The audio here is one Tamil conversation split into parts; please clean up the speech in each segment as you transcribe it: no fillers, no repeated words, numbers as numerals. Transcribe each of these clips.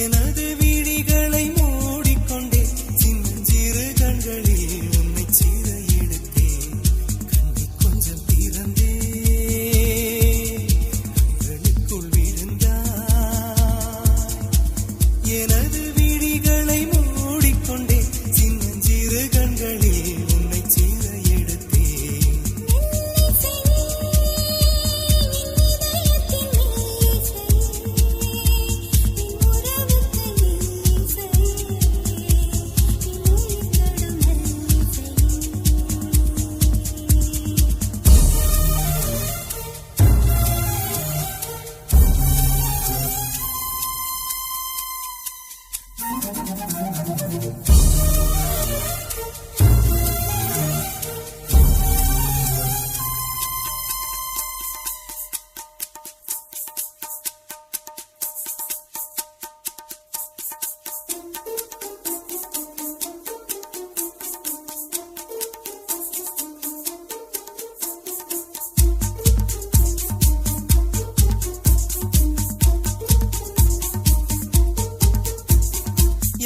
எனது விழிகளை மூடிக்கொண்டே சின்னஞ்சிறு கண்களில் உன்னை சீர எடுத்தேன். கண்ணை கொஞ்சம் திறந்தே கண்களுக்குள் விழுந்தாய். எனது விழிகளை மூடிக்கொண்டே சின்னஞ்சிறு கண்களில் உன்னை சீர எடுத்தேன்.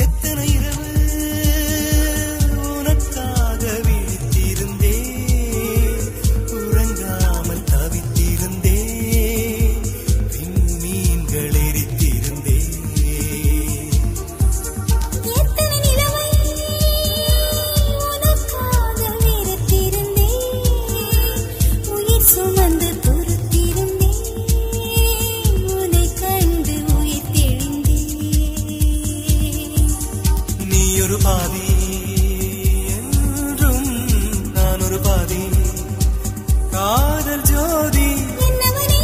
எத்தனை இரவு உனக்காக விழித்திருந்தேன், உறங்காமல் தவித்திருந்தேன், விண்மீன்கள் எரித்திருந்தேன். எத்தனை நிலவை உனக்காக வெறுத்திருந்தேன், உயிர் சுமந்து பொறுத்திருந்தேன், உன்னை கண்டு உயிர் தெளிந்தேன். நீ ஒரு பாதி என்றும் நான் ஒரு பாதி, காதல் ஜோதி என்னவனே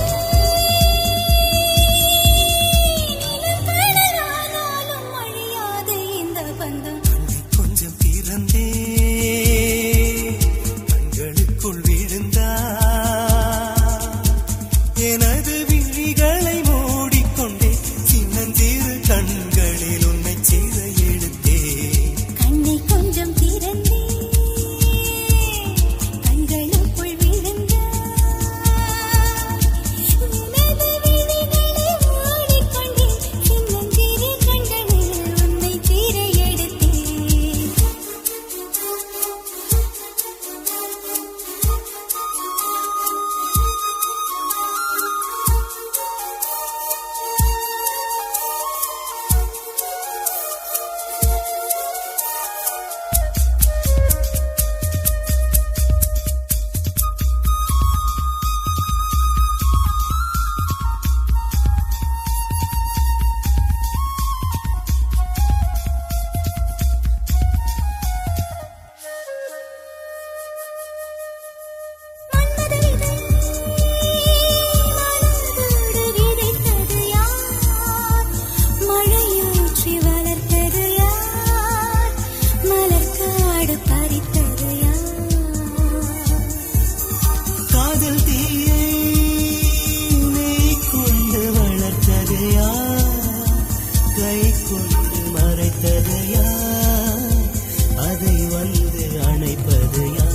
நிலக்கடலானாலும் அழியாத இந்த பந்தம். கண்ணை கொஞ்சம் திறந்தே கண்களுக்குள் விழுந்தாய். எனது விழிகளை மூடிக்கொண்டே சின்னஞ்சிறு கண்களில் உன்னை சீர எடுத்தேன். கண்ணை கொஞ்சம் திறந்தே கண்களுக்குள் விழுந்தாய். எனது விழிகளை மூடிக்கொண்டே சின்னஞ்சிறு கண்களில் உன்னை சீர எடுத்தேன். மன்மத விதை மலர்ந்தோடு விதைத்தது யார்? மழையூற்றி வளர்த்தது யார்? மலர்காடு பறித்தது யார்? காதல் தீயை நீ கொண்டு வளர்த்தது யார்? கை கொண்டு மறைத்தது யார்? அதை வந்து அணைப்பது யார்?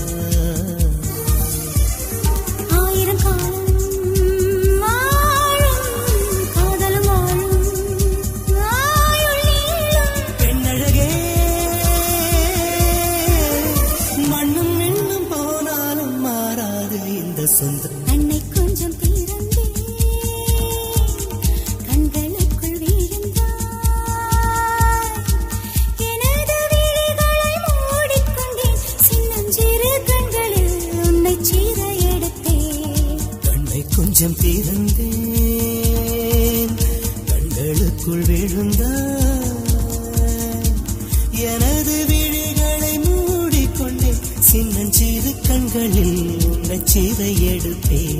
ஆயிரம் காலம் வாழும் காதலும் வாழும் ஆயுள் நீளும். பெண்ணழகே மண்ணும் விண்ணும் போனாலும் மாறாது இந்த சொந்தம். கண்ணை கொஞ்சம் திறந்தே கண்களுக்குள் விழுந்தாய். எனது விழிகளை மூடிக்கொண்டேன் சின்னஞ்சிறு கண்களில் உன்னை சீர எடுத்தேன். கண்ணை கொஞ்சம் திறந்தேன் கண்களுக்குள் விழுந்தாய். எனது விழிகளை மூடிக்கொண்டே சின்னஞ்சிறு கண்களில் உன்னை சீர எடுத்தேன்.